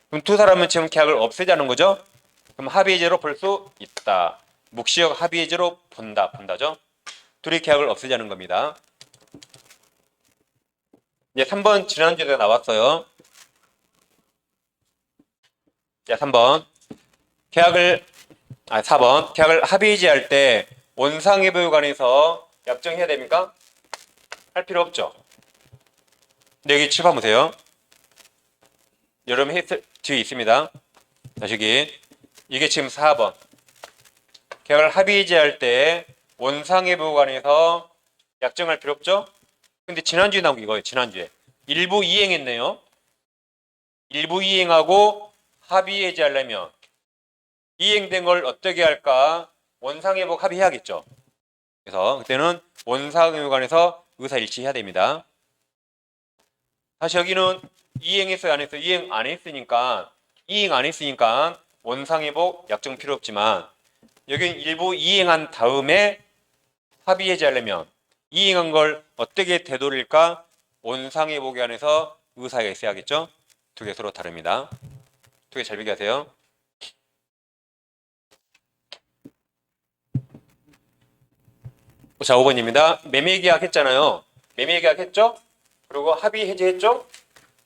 그럼 두 사람은 지금 계약을 없애자는 거죠? 그럼 합의해제로 볼 수 있다. 묵시적 합의해제로 본다죠? 둘이 계약을 없애자는 겁니다. 이제 3번 지난주에 나왔어요. 자, 3번 4번 계약을 합의해제할 때 원상회부관에서 약정해야 됩니까? 할 필요 없죠. 근데 여기 칠판 보세요. 여러분 뒤에 있습니다. 다시 이게 지금 4번 계약을 합의해제할 때 원상회부관에서 약정할 필요 없죠? 근데 지난주에 나온 게 이거예요. 지난주에 일부 이행했네요. 일부 이행하고 합의해제하려면 이행된 걸 어떻게 할까? 원상회복 합의해야겠죠. 그래서 그때는 원상회복관에서 의사일치해야 됩니다. 다시 여기는 이행했어요, 안 했어요? 이행 안 했으니까 원상회복 약정 필요 없지만 여기는 일부 이행한 다음에 합의해제하려면 이행한 걸 어떻게 되돌릴까? 원상회복에 관해서 의사가 있어야겠죠? 두 개 서로 다릅니다. 두 개 잘 비교하세요. 자, 5번입니다. 매매계약 했잖아요. 매매계약 했죠? 그리고 합의 해제했죠?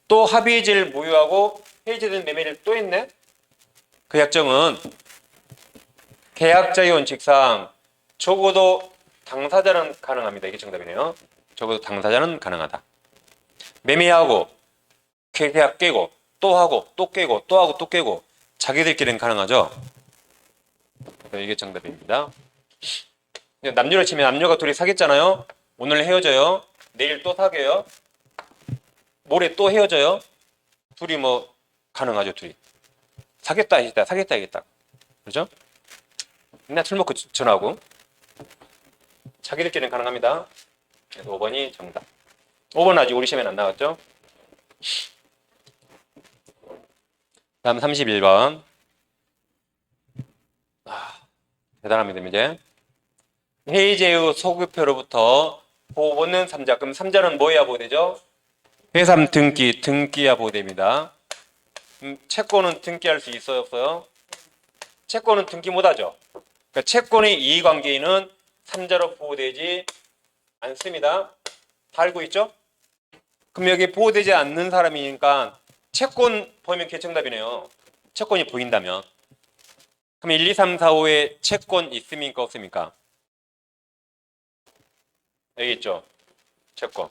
또 합의 해제를 무효하고 해제된 매매를 또 했네? 그 약정은 계약자의 원칙상 적어도 당사자는 가능합니다. 이게 정답이네요. 적어도 당사자는 가능하다. 매매하고 계약 깨고 또 하고 또 깨고 또 하고 또 깨고 자기들끼리는 가능하죠. 이게 정답입니다. 남녀를 치면 남녀가 둘이 사귀었잖아요. 오늘 헤어져요. 내일 또 사귀어요. 모레 또 헤어져요. 둘이 뭐 가능하죠. 둘이 사귀었다 했다 사귀었다 하겠다. 그렇죠? 맨날 술 먹고 전화하고 자기들끼리는 가능합니다. 그래서 5번이 정답. 5번 아직 우리 시험에 안 나왔죠? 다음 31번. 대단합니다. 이제 해제 후 소급표로부터 보호받는 3자. 그럼 3자는 뭐해야 보호되죠? 회삼 등기야 보호됩니다. 채권은 등기할 수 있어요, 없어요? 채권은 등기 못하죠. 그러니까 채권의 이의관계인은 3자로 보호되지 않습니다. 다 알고 있죠? 그럼 여기 보호되지 않는 사람이니까 채권 보이면 개정답이네요. 채권이 보인다면. 그럼 1, 2, 3, 4, 5에 채권 있습니까? 없습니까? 여기 있죠? 채권.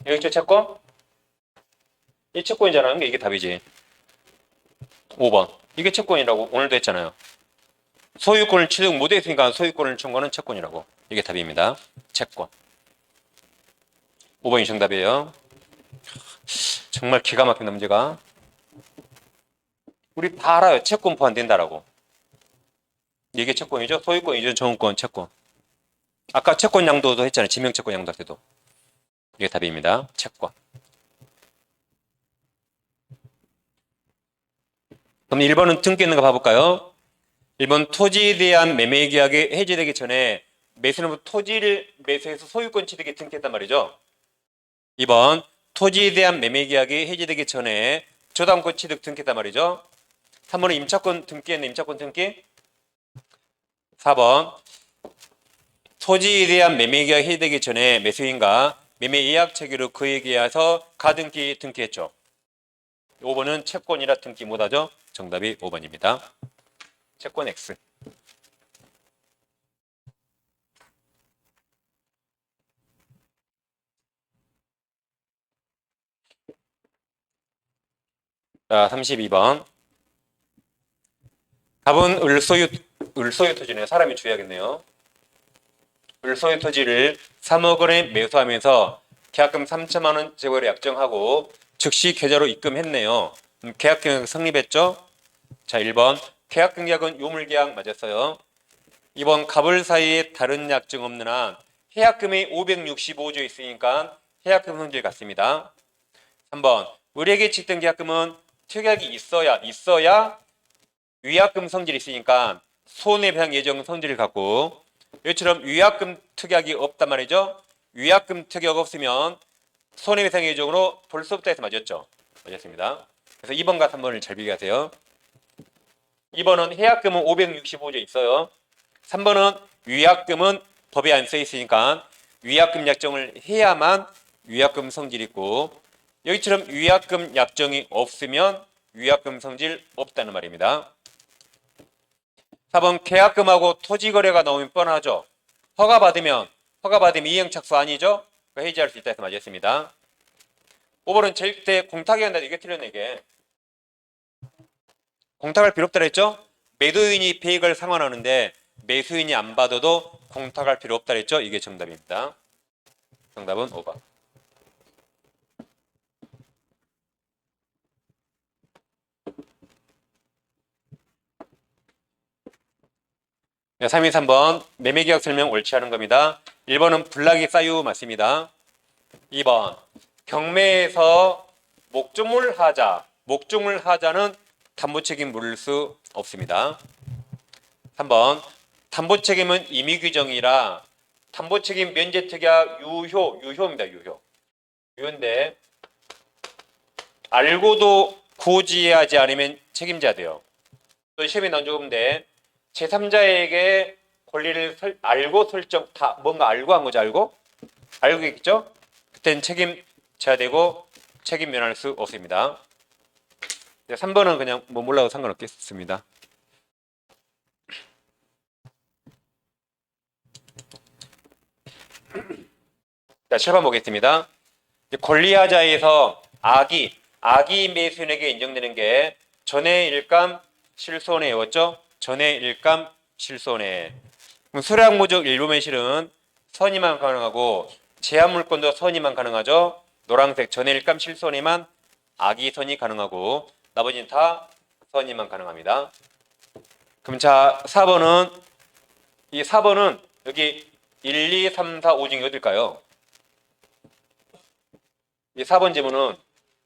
여기 있죠? 채권? 이 채권이잖아요. 이게 답이지. 5번. 이게 채권이라고 오늘도 했잖아요. 소유권을 취득 못했으니까 소유권을 청구하는 채권이라고. 이게 답입니다. 채권. 5번이 정답이에요. 정말 기가 막힌 문제가. 우리 다 알아요. 채권 포함된다라고. 이게 채권이죠. 소유권, 이전, 정권, 채권. 아까 채권 양도도 했잖아요. 지명채권 양도 할 때도. 이게 답입니다. 채권. 그럼 1번은 등기 있는 거 봐볼까요? 1번 토지에 대한 매매 계약이 해지되기 전에 매수는 토지를 매수해서 소유권 취득에 등기했단 말이죠. 2번 토지에 대한 매매 계약이 해지되기 전에 저당권 취득 등기했단 말이죠. 3번은 임차권 등기했네. 임차권 등기. 4번 토지에 대한 매매 계약 해지되기 전에 매수인과 매매 예약 체결로 그에게 의해서 가등기 등기했죠. 5번은 채권이라 등기 못하죠. 정답이 5번입니다. 채권 X. 자, 32번. 답은 을소유 토지네요. 사람이 주의하겠네요. 을소유 토지를 3억 원에 매수하면서 계약금 3천만 원 재고를 약정하고 즉시 계좌로 입금했네요. 계약금액 성립했죠? 자, 1번 계약금액은 유물계약 맞았어요. 2번 갑을 사이에 다른 약정 없는 한 해약금이 565조 있으니까 해약금 성질 같습니다. 3번 을에게 취득된 계약금은 특약이 있어야 위약금 성질이 있으니까 손해배상 예정 성질을 갖고 이처럼 위약금 특약이 없단 말이죠. 위약금 특약 없으면 손해배상 예정으로 볼 수 없다 해서 맞았죠. 맞았습니다. 그래서 2번과 3번을 잘 비교하세요. 2번은 해약금은 565조에 있어요. 3번은 위약금은 법에 안 써 있으니까 위약금 약정을 해야만 위약금 성질이 있고 여기처럼 위약금 약정이 없으면 위약금 성질 없다는 말입니다. 4번 계약금하고 토지거래가 나오면 뻔하죠. 허가받으면 이행착수 아니죠? 해지할 수 있다 해서 맞았습니다. 5번은 절대 공탁이 한다. 이게 틀렸네 이게. 공탁할 필요 없다 그랬죠? 매도인이 배액을 상환하는데 매수인이 안 받아도 공탁할 필요 없다 그랬죠? 이게 정답입니다. 정답은 5번. 네, 3위 3번 매매계약 설명 옳지 않은 겁니다. 1번은 블락이 싸유 맞습니다. 2번 경매에서 목조물 하자는 담보책임 물을 수 없습니다. 3번 담보책임은 임의규정이라 담보책임 면제특약 유효입니다. 유효인데 알고도 고지하지 않으면 책임져야 돼요. 또 시험에 나온 적인데 제3자에게 권리를 알고 설정 뭔가 알고 한 거죠. 알고 있겠죠? 그때는 책임져야 되고 책임 면할 수 없습니다. 3번은 그냥 뭐 몰라도 상관없겠습니다. 자, 7번 보겠습니다. 권리하자에서 악의 매수인에게 인정되는 게 전해일감 실손해였죠. 전해일감 실손해. 그럼 수량무적 일부 매실은 선의만 가능하고 제한물건도 선의만 가능하죠. 노란색 전해일감 실손해만 악의 선의 가능하고 나머지는 다 선의만 가능합니다. 그럼 자 4번은 여기 1, 2, 3, 4, 5 중에 어딜까요? 이 4번 지문은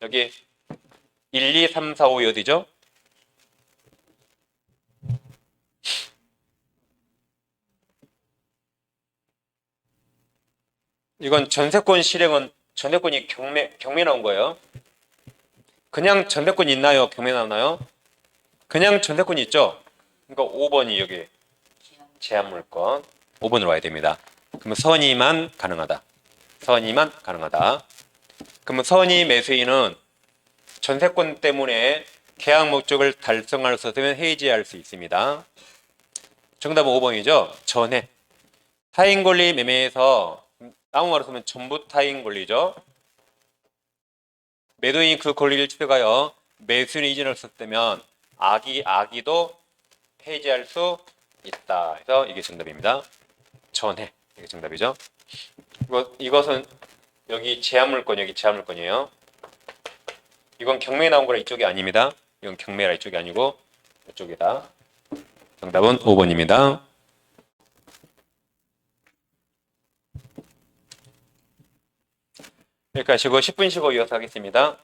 여기 1, 2, 3, 4, 5이 어디죠? 이건 전세권 실행은 전세권이 경매 나온 거예요. 그냥 전세권이 있나요? 경매 나오나요? 그냥 전세권이 있죠? 그러니까 5번이 여기 제한물건 5번으로 와야 됩니다. 그러면 선의만 가능하다. 그러면 선의 매수인은 전세권 때문에 계약 목적을 달성할 수 없으면 해지할 수 있습니다. 정답은 5번이죠. 전해. 타인 권리 매매에서 아무 말로 쓰면 전부 타인 권리죠. 매도인이 그 권리를 취득하여 매수인이 이전할 수 없다면 악의도 해지할 수 있다. 그래서 이게 정답입니다. 전해. 이게 정답이죠. 이것은 여기 제한물건이에요. 이건 경매에 나온 거라 이쪽이 아닙니다. 이건 경매라 이쪽이 아니고 이쪽이다. 정답은 5번입니다. 여기까지 쉬고 10분 쉬고 이어서 하겠습니다.